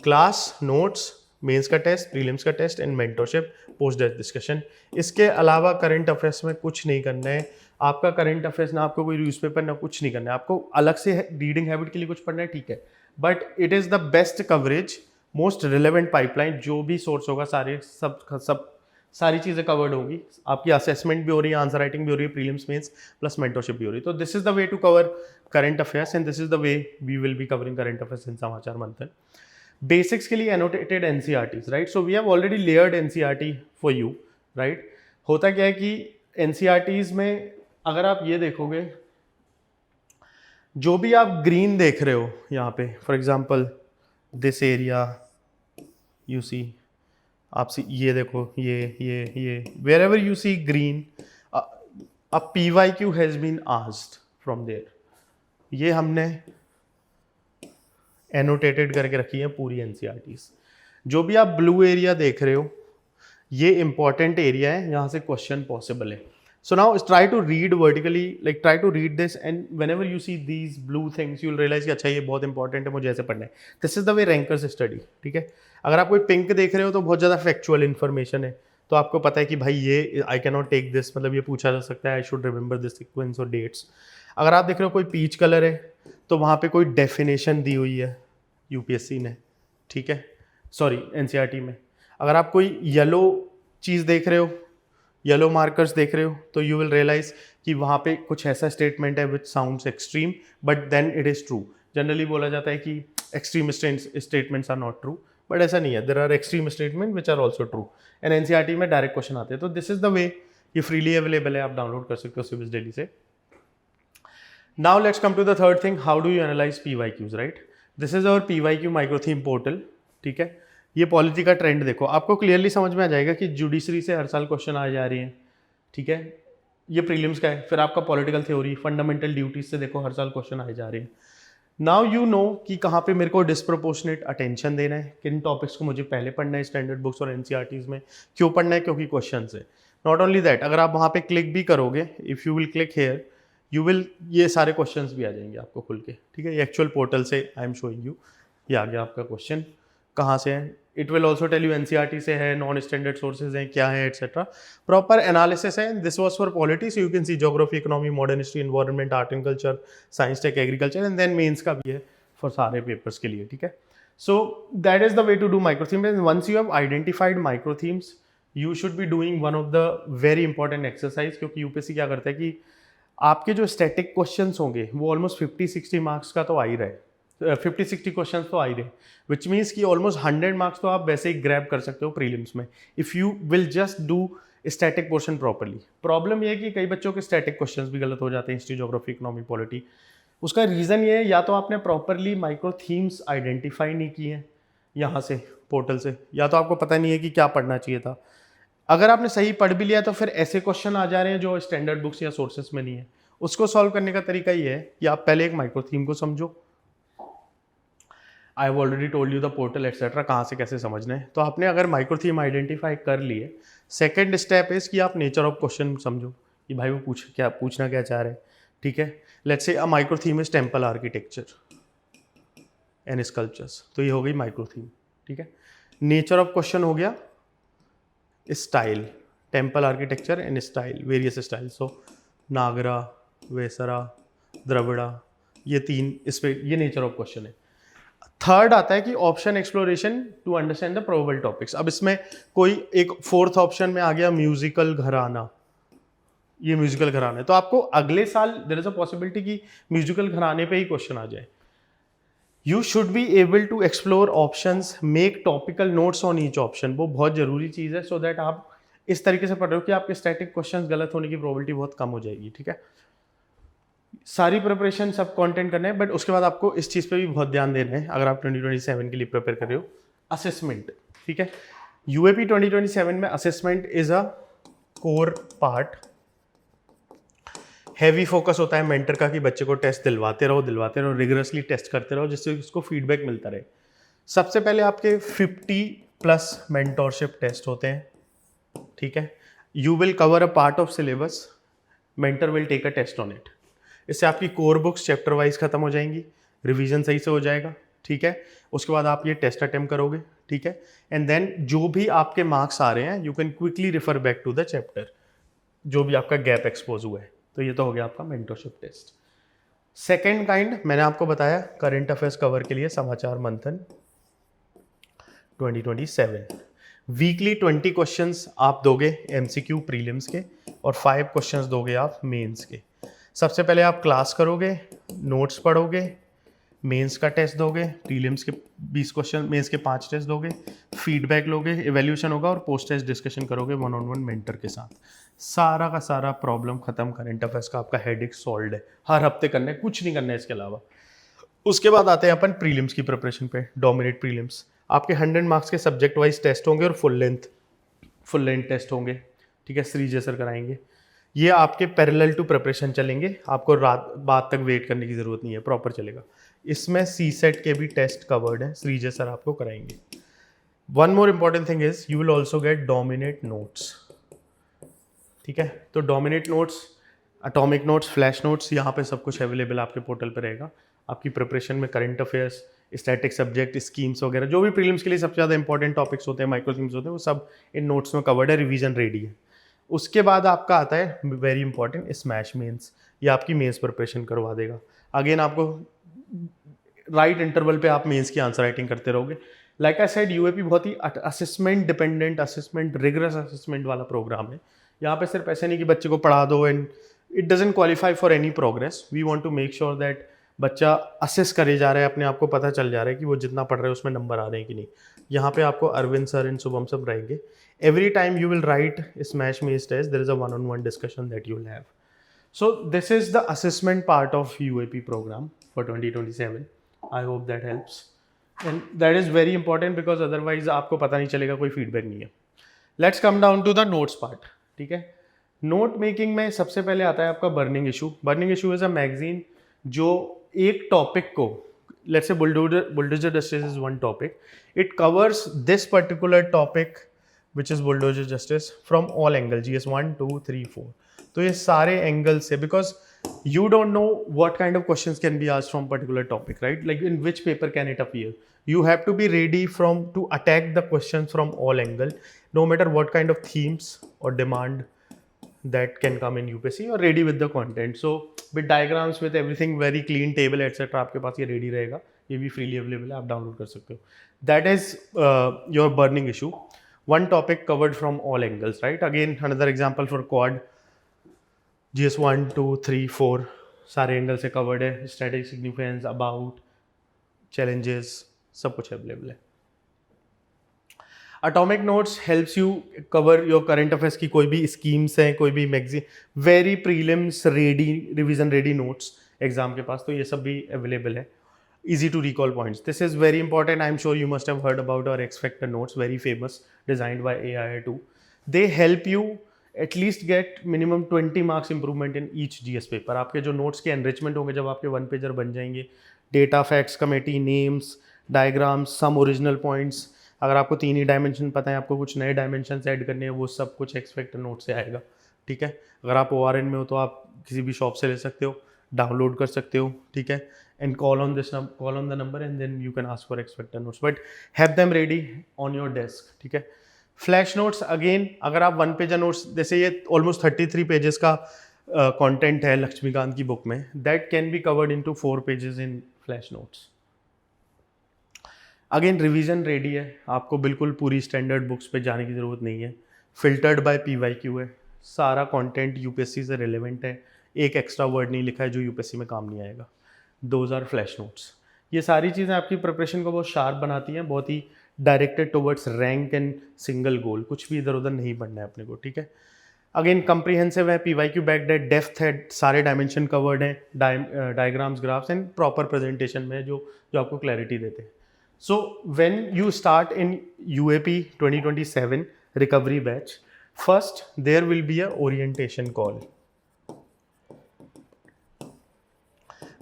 क्लास, नोट्स, मेंस का टेस्ट, प्रीलिम्स का test and mentorship, post test discussion. इसके अलावा करंट अफेयर्स में कुछ नहीं करना है आपका। करंट अफेयर्स ना आपको कोई न्यूज़पेपर ना कुछ नहीं करना है आपको। अलग से रीडिंग हैबिट के लिए कुछ पढ़ना है, ठीक है, but it is the best coverage, most relevant pipeline. जो भी सोर्स होगा सारी चीज़ें कवर्ड होंगी। आपकी असेसमेंट भी हो रही है, आंसर राइटिंग भी हो रही है, प्रीलिम्स मेंस प्लस मेंटरशिप भी हो रही है। तो this is the way to cover current affairs and this is the way we will be covering current affairs in Samachar Manthan. Basics के लिए annotated NCERTs, right? So we have already layered NCERT for you, right? होता क्या है कि NCERTs में अगर आप ये देखोगे, जो भी आप ग्रीन देख रहे हो यहाँ पे, for example this area you see, आप ये देखो, ये wherever you see green, a PYQ has been asked from there. ये हमने एनोटेटेड करके रखी है पूरी एनसीईआरटीज। जो भी आप ब्लू एरिया देख रहे हो, ये इंपॉर्टेंट एरिया है, यहाँ से क्वेश्चन पॉसिबल है। So now try to read vertically, like try to read this, and whenever you see these blue things, you'll realize कि अच्छा ये बहुत इंपॉर्टेंट है, मुझे ऐसे पढ़ना है। This is the way rankers study, ठीक है? अगर आप कोई पिंक देख रहे हो तो बहुत ज़्यादा फैक्चुअल इन्फॉर्मेशन है, तो आपको पता है कि भाई ये I can not take this, मतलब ये पूछा जा सकता है, I should remember this sequence और डेट्स। अगर आप देख रहे हो कोई पीच कलर है, तो वहाँ पे कोई डेफिनेशन दी हुई है यूपीएससी ने, ठीक है, सॉरी एनसीईआरटी में। अगर आप कोई येलो चीज़ देख रहे हो, येलो मार्कर्स देख रहे हो, तो यू विल रियलाइज कि वहाँ पे कुछ ऐसा स्टेटमेंट है which sounds extreme but then it is true. Generally बोला जाता है कि extreme statements are not true, but ऐसा नहीं है, there are extreme statement which are also true. And NCERT में डायरेक्ट क्वेश्चन आते हैं, तो दिस इज द वे, ये फ्रीली अवेलेबल है, आप डाउनलोड कर सकते हो सिविल्स डेली से। Now let's come to the third thing, how do you analyse PYQs, right? This is our PYQ micro theme portal, ठीक है? ये पॉलिटी का ट्रेंड देखो, आपको क्लियरली समझ में आ जाएगा कि जुडिशरी से हर साल क्वेश्चन आ जा रही हैं, ठीक है? ये प्रीलिम्स का है। फिर आपका पॉलिटिकल थ्योरी, फंडामेंटल ड्यूटीज से देखो हर साल क्वेश्चन आए जा रहे हैं। नाउ यू नो कि कहाँ पे मेरे को डिस्प्रोपोर्शनेट अटेंशन देना है, किन टॉपिक्स को मुझे पहले पढ़ना है स्टैंडर्ड बुक्स और एनसीईआरटीज में। क्यों पढ़ना है? क्योंकि क्वेश्चन है। नॉट ओनली दैट, अगर आप वहाँ पे क्लिक भी करोगे, if you will click here, you will, ये सारे क्वेश्चन भी आ जाएंगे आपको खुल के, ठीक है? ये एक्चुअल पोर्टल से आई एम शोइंग यू, ये आ गया आपका क्वेश्चन कहाँ से है। It will also tell you NCERT से है, नॉन स्टैंडर्ड सोर्सेज हैं, क्या है, एटसेट्रा। प्रॉपर एनालिसिस है। This was for polity, so you can see geography, economy, modern history, environment, art and culture, science, tech, agriculture, and then mains का भी है for सारे पेपर्स के लिए, ठीक है? So that is the way to do micro theme. Once you have identified micro themes, you should be doing one of the very important exercise, क्योंकि UPSC क्या करता है कि आपके जो स्टैटिक क्वेश्चंस होंगे वो ऑलमोस्ट 50-60 मार्क्स का तो आ ही रहा है, 50-60 क्वेश्चन तो आ ही रहे, विच मीन्स कि ऑलमोस्ट 100 मार्क्स तो आप वैसे ही ग्रैब कर सकते हो प्रीलिम्स में, if you will just do static portion properly. Problem ये है कि कई बच्चों के स्टैटिक क्वेश्चंस भी गलत हो जाते हैं, हिस्ट्री, ज्योग्राफी, इकोनॉमी, पॉलिटी। उसका रीज़न ये है, या तो आपने प्रॉपरली माइक्रो थीम्स आइडेंटिफाई नहीं किए हैं यहाँ से पोर्टल से, या तो आपको पता नहीं है कि क्या पढ़ना चाहिए था। अगर आपने सही पढ़ भी लिया तो फिर ऐसे क्वेश्चन आ जा रहे हैं जो स्टैंडर्ड बुक्स या सोर्सेस में नहीं है। उसको सॉल्व करने का तरीका ये है कि आप पहले एक माइक्रो थीम को समझो। I have already told you the portal etcetera, कहाँ से कैसे समझना है। तो आपने अगर माइक्रो थीम आइडेंटिफाई कर लिए, सेकेंड स्टेप इज कि आप नेचर ऑफ क्वेश्चन समझो कि भाई वो पूछना क्या चाह रहे हैं, ठीक है? Let's say a micro theme is temple architecture and sculptures, तो ये हो गई माइक्रो थीम, ठीक है? नेचर ऑफ क्वेश्चन हो गया style, temple architecture and style, various style, so Nagara, Vesara, Dravida, ये तीन, इस पे ये नेचर ऑफ क्वेश्चन है। थर्ड आता है कि option exploration to understand the probable topics. अब इसमें कोई एक फोर्थ ऑप्शन में आ गया म्यूजिकल घराना, ये म्यूजिकल घराना है, तो आपको अगले साल देयर इज अ पॉसिबिलिटी कि म्यूजिकल घराने पे ही क्वेश्चन आ जाए। You should be able to explore options, make topical notes on each option, वो बहुत जरूरी चीज़ है, सो दैट आप इस तरीके से पढ़ रहे हो कि आपके स्टैटिक क्वेश्चंस गलत होने की प्रोबेबिलिटी बहुत कम हो जाएगी, ठीक है? सारी प्रिपरेशन सब कंटेंट करना है, बट उसके बाद आपको इस चीज़ पे भी बहुत ध्यान देना है अगर आप 2027 के लिए प्रिपेयर कर रहे हो। असेसमेंट, ठीक है? यूएपी 2027 में assessment is a core part. Heavy focus होता है मेंटर का कि बच्चे को टेस्ट दिलवाते रहो, रिगरसली टेस्ट करते रहो, जिससे उसको फीडबैक मिलता रहे। सबसे पहले आपके 50+ मेंटोरशिप टेस्ट होते हैं, ठीक है? You will cover a part of syllabus, mentor will take a test on it. इससे आपकी कोर बुक्स चैप्टर वाइज खत्म हो जाएंगी, रिवीजन सही से हो जाएगा, ठीक है। उसके बाद आप ये टेस्ट अटेम्प्ट करोगे, ठीक है। एंड देन जो भी आपके मार्क्स आ रहे हैं you can quickly refer back to the chapter, जो भी आपका गैप एक्सपोज हुआ है। तो ये तो हो गया आपका मेंटरशिप टेस्ट। सेकेंड काइंड मैंने आपको बताया करंट अफेयर्स कवर के लिए समाचार मंथन 2027। वीकली 20 क्वेश्चंस आप दोगे एमसीक्यू प्रीलिम्स के, और 5 क्वेश्चंस दोगे आप मेंस के। सबसे पहले आप क्लास करोगे, नोट्स पढ़ोगे, मेंस का टेस्ट दोगे, प्रीलिम्स के 20 क्वेश्चन, मेंस के 5 टेस्ट दोगे, फीडबैक लोगे, इवैल्यूएशन होगा, और पोस्ट टेस्ट डिस्कशन करोगे 1-on-1 मेंटर के साथ। सारा का सारा प्रॉब्लम खत्म, करंट अफेयर्स का आपका हेडेक सॉल्व है। हर हफ्ते करना है, कुछ नहीं करना है इसके अलावा। उसके बाद आते हैं अपन प्रीलिम्स की प्रिपरेशन पे। डोमिनेट प्रीलिम्स आपके 100 मार्क्स के सब्जेक्ट वाइज टेस्ट होंगे और फुल लेंथ टेस्ट होंगे, ठीक है। श्रीजय सर कराएंगे। ये आपके पैरेलल टू प्रिपरेशन चलेंगे, आपको रात तक वेट करने की जरूरत नहीं है, प्रॉपर चलेगा। इसमें सी सेट के भी टेस्ट कवर्ड हैं, श्रीजय सर आपको कराएंगे। One more important thing is you will also get dominate notes, ठीक है। तो dominate notes, atomic notes, flash notes, यहाँ पे सब कुछ अवेलेबल आपके पोर्टल पे रहेगा। आपकी प्रिपरेशन में current affairs, static subject, schemes वगैरह जो भी प्रीलिम्स के लिए सबसे ज़्यादा इंपॉर्टेंट टॉपिक्स होते हैं, माइक्रो थीम्स होते हैं, वो सब इन नोट्स में कवर्ड है, रिवीजन रेडी है। उसके बाद आपका आता है वेरी इंपॉर्टेंट स्मैश मेंस, ये आपकी मेंस प्रिपरेशन करवा देगा। अगेन आपको राइट इंटरवल पे आप मेंस की आंसर राइटिंग करते रहोगे। लाइक आई सेड यूएपी बहुत ही assessment dependent, assessment rigorous assessment वाला प्रोग्राम है। यहाँ पे सिर्फ ऐसे नहीं कि बच्चे को पढ़ा दो and it doesn't qualify for any progress. We want to make sure that बच्चा असेस करे जा रहा है, अपने आप को पता चल जा रहा है कि वो जितना पढ़ रहा है उसमें नंबर आ रहे हैं कि नहीं। यहाँ पे आपको अरविंद सर एंड शुभम सब रहेंगे। Every time you will write Smash mains test, there is a 1-on-1 discussion that you will have. So this is the assessment part of UAP program for 2027. I hope that helps. And that is very important because otherwise आपको पता नहीं चलेगा, कोई feedback नहीं है। Let's come down to the notes part, ठीक है। Note making में सबसे पहले आता है आपका burning issue. Burning issue is a magazine जो एक टॉपिक को, let's say bulldozer justice is one topic, it covers this particular topic which is bulldozer justice from all angle, GS 1, 2, 3, 4। तो ये सारे एंगल से, because you don't know what kind of questions can be asked from particular topic, right? Like in which paper can it appear? You have to be ready to attack the questions from all angle, no matter what kind of themes or demand that can come in UPSC, or ready with the content. So with diagrams, with everything very clean, table etc, आपके पास ये ready रहेगा, ये भी freely available है, आप download कर सकते हो। That is your burning issue. One topic covered from all angles, right? Again, another example for quad, GS 1, 2, 3, 4 सारे एंगल से कवर्ड है। स्टैटिक सिग्निफिकेंस, अबाउट, चैलेंजेस, सब कुछ अवेलेबल है। Atomic notes helps you cover your current affairs की कोई भी schemes हैं, कोई भी magazine, very prelims ready, revision ready notes exam के पास, तो ये सब भी अवेलेबल है। easy to recall points, this is very important. I'm sure you must have heard about our X Factor notes, very famous, designed by AI2. They help you at least get minimum 20 marks improvement in each GS paper. आपके जो notes के enrichment होंगे जब आपके one pager बन जाएंगे, data, facts, committee, names, diagrams, some original points, अगर आपको 3 ही डायमेंशन पता है, आपको कुछ नए डायमेंशन ऐड करने हैं, वो सब कुछ एक्स फैक्टर नोट से आएगा, ठीक है। अगर आप ORN में हो तो आप किसी भी शॉप से ले सकते हो, डाउनलोड कर सकते हो, ठीक है। And call on the number and then you can ask for X Factor notes, but have them ready on your desk, ठीक है। फ्लैश नोट्स, अगेन अगर आप 1 पेजर नोट्स, जैसे ये ऑलमोस्ट 33 पेजेस का कंटेंट है लक्ष्मीकांत की बुक में, that can be covered into 4 pages in flash notes. Again revision ready है, आपको बिल्कुल पूरी स्टैंडर्ड बुक्स पे जाने की ज़रूरत नहीं है, फिल्टर्ड बाय PYQ है, सारा कंटेंट यूपीएससी से रिलेवेंट है, एक एक्स्ट्रा वर्ड नहीं लिखा है जो यूपीएससी में काम नहीं आएगा। Those are flash notes. ये सारी चीज़ें आपकी प्रिपरेशन को बहुत शार्प बनाती हैं, बहुत ही directed towards rank and single goal, कुछ भी इधर उधर नहीं पढ़ना है अपने को, ठीक है। अगेन कम्प्रीहेंसिव है, PYQ बैक्ड है, डेप्थ है, सारे डायमेंशन कवर्ड हैं, diagrams, graphs and proper presentation में जो आपको क्लैरिटी देते हैं। So when you start in UAP 2027 recovery batch, first there will be a orientation call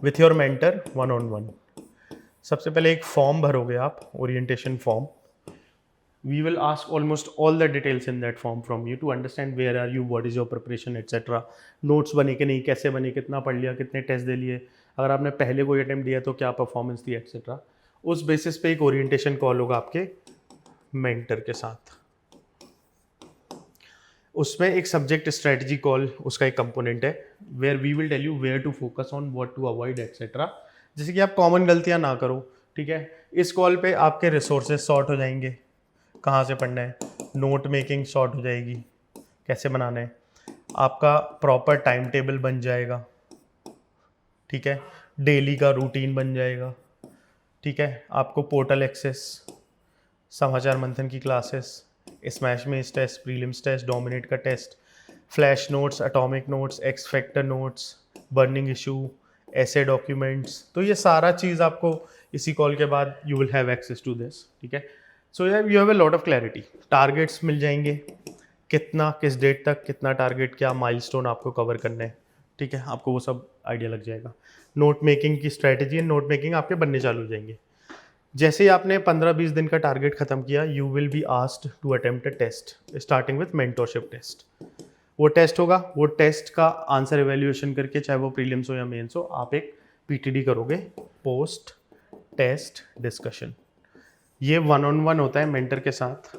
with your mentor 1-on-1। सबसे पहले एक फॉर्म भरोगे आप, orientation form, we will ask almost all the details in that form from you to understand where are you, what is your preparation, etc. Notes बने कि नहीं, कैसे बने, कितना पढ़ लिया, कितने टेस्ट दे लिए, अगर आपने पहले कोई अटेम्प्ट दिया तो क्या परफॉर्मेंस थी, एक्सेट्रा. उस बेसिस पे एक ओरिएंटेशन कॉल होगा आपके मेंटर के साथ. उसमें एक सब्जेक्ट स्ट्रेटजी कॉल उसका एक कंपोनेंट है, where we will tell you where to focus on, what to avoid, etcetera. जैसे कि आप कॉमन गलतियां ना करो, ठीक है. इस कॉल पे आपके रिसोर्सेज सॉर्ट हो जाएंगे, कहाँ से पढ़ना है, नोट मेकिंग सॉर्ट हो जाएगी, कैसे बनाना है, आपका प्रॉपर टाइम टेबल बन जाएगा, ठीक है, डेली का रूटीन बन जाएगा, ठीक है. आपको पोर्टल एक्सेस, समाचार मंथन की classes, smash mains test, prelims test, dominate का test, flash notes, atomic notes, X factor notes, burning issue, ऐसे डॉक्यूमेंट्स. तो ये सारा चीज़ आपको इसी कॉल के बाद you will have access to this, ठीक है. So you have a lot of clarity. Targets मिल जाएंगे, कितना, किस डेट तक, कितना टारगेट, क्या माइलस्टोन आपको कवर करना है, ठीक है. आपको वो सब आइडिया लग जाएगा. नोट मेकिंग की स्ट्रैटेजी एंड नोट मेकिंग आपके बनने चालू हो जाएंगे. जैसे ही आपने 15-20 दिन का टारगेट खत्म किया, you will be asked to attempt a test starting with mentorship test. वो टेस्ट होगा, वो टेस्ट का आंसर एवेल्यूएशन करके, चाहे वो प्रीलिम्स हो या मेंस हो, आप एक पीटीडी करोगे, पोस्ट टेस्ट डिस्कशन. ये 1-on-1 होता है मेंटर के साथ,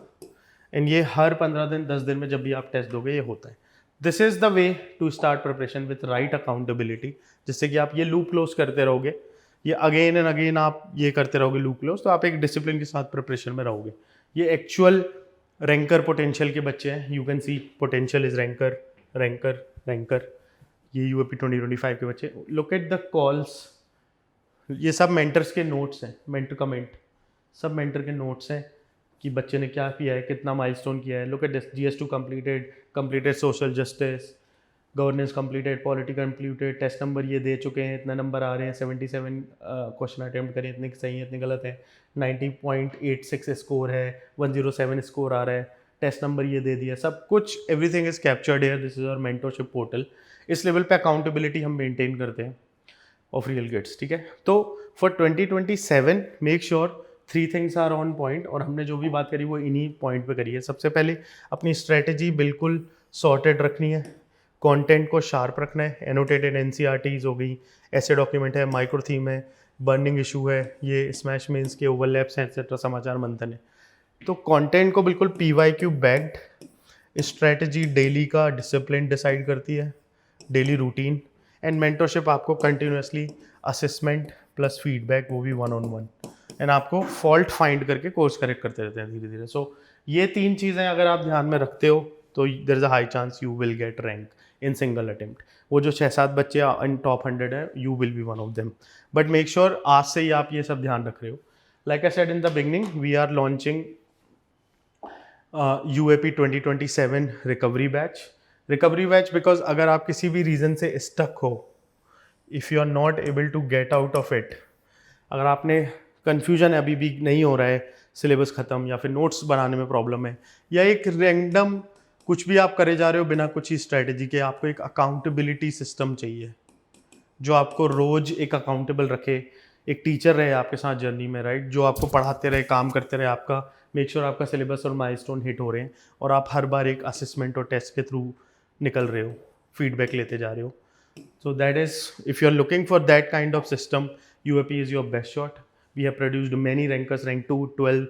एंड ये हर 15 दिन 10 दिन में जब भी आप टेस्ट दोगे ये होता है. This is the way to start preparation with right accountability. जिससे कि आप ये लूप क्लोज करते रहोगे, ये अगेन एंड अगेन आप ये करते रहोगे लूप क्लोज, तो आप एक डिसिप्लिन के साथ प्रिपरेशन में रहोगे. ये एक्चुअल रैंकर पोटेंशियल के बच्चे हैं. You can C potential is ranker, ranker, ranker. ये यूएपी 2025 के बच्चे. Look at the calls. ये सब मेंटर्स के नोट्स हैं, मेंटर कमेंट सब मेंटर के नोट्स हैं कि बच्चे ने क्या किया है, कितना माइलस्टोन किया है. Look at this, GS2 completed social justice, governance completed, polity completed, test number ये दे चुके हैं, इतना नंबर आ रहे हैं, 77 क्वेश्चन अटेम्प्ट करें, इतने सही हैं, इतने गलत हैं, 90.86 स्कोर है, 107 स्कोर आ रहा है, टेस्ट नंबर ये दे दिया, सब कुछ everything is captured here. This is our mentorship portal. इस लेवल पे अकाउंटेबिलिटी हम मेंटेन करते हैं ऑफ रियल गेट्स, ठीक है. तो for 2027 make sure 3 things are on point. और हमने जो भी बात करी वो इन्हीं पॉइंट पे करी है. सबसे पहले अपनी स्ट्रेटेजी बिल्कुल सॉर्टेड रखनी है, कंटेंट को शार्प रखना है. एनोटेटेड NCRTs हो गई, ऐसे डॉक्यूमेंट है, माइक्रो थीम है, बर्निंग इशू है, ये स्मैश मेंस के ओवरलैप्स हैं, एक्सेट्रा, समाचार मंथन है. तो कंटेंट को बिल्कुल PYQ बैग्ड. स्ट्रेटेजी डेली का डिसिप्लिन डिसाइड करती है, डेली रूटीन. एंड मेंटरशिप आपको कंटिन्यूसली असेसमेंट प्लस फीडबैक, वो भी 1-on-1. एंड आपको फॉल्ट फाइंड करके कोर्स करेक्ट करते रहते हैं धीरे धीरे. सो ये 3 चीज़ें अगर आप ध्यान में रखते हो तो there is a high chance you will get rank in single attempt. वो जो 6-7 बच्चे इन टॉप 100 है, you will be one of them. But make sure आज से ही आप ये सब ध्यान रख रहे हो. Like I said in the beginning, we are launching UAP 2027 recovery batch because अगर आप किसी भी रीज़न से स्टक हो, if you are not able to get out of it, अगर आपने कन्फ्यूजन अभी भी नहीं हो रहा है, सिलेबस ख़त्म या फिर नोट्स बनाने में प्रॉब्लम है, या एक रैंडम कुछ भी आप करे जा रहे हो बिना कुछ ही स्ट्रेटजी के, आपको एक अकाउंटेबिलिटी सिस्टम चाहिए जो आपको रोज़ एक अकाउंटेबल रखे. एक टीचर रहे आपके साथ जर्नी में, राइट, जो आपको पढ़ाते रहे, काम करते रहे, आपका मेक श्योर आपका सिलेबस और माइलस्टोन हिट हो रहे हैं, और आप हर बार एक असेसमेंट और टेस्ट के थ्रू निकल रहे हो, फीडबैक लेते जा रहे हो. So that is, if you are looking for that kind of system, UAP is your best shot. We have produced many rankers, rank 2, 12,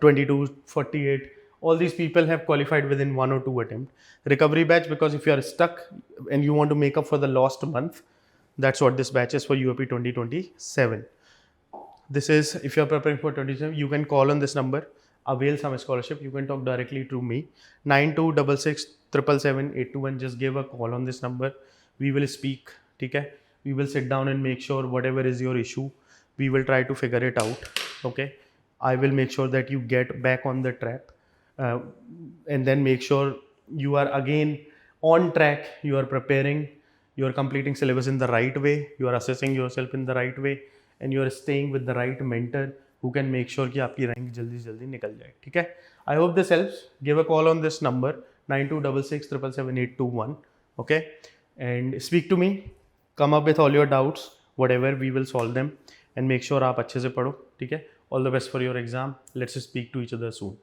22, 48. All these people have qualified within 1 or 2 attempts. Recovery batch, because if you are stuck and you want to make up for the lost month, that's what this batch is for UAP 2027. This is, if you are preparing for 27, you can call on this number, avail some scholarship. You can talk directly to me, 9266 777 821. Just give a call on this number. We will speak, ठीक है. We will sit down and make sure whatever is your issue, we will try to figure it out, okay. I will make sure that you get back on the track, and then make sure you are again on track, you are preparing, you are completing syllabus in the right way, you are assessing yourself in the right way, and you are staying with the right mentor who can make sure कि आपकी rank जल्दी से जल्दी निकल जाए, ठीक है. I hope this helps. Give a call on this number, 9266 777 821, okay. And speak to me, come up with all your doubts, whatever, we will solve them, and make sure आप अच्छे से पढ़ो, ठीक है. All the best for your exam. Let's speak to each other soon.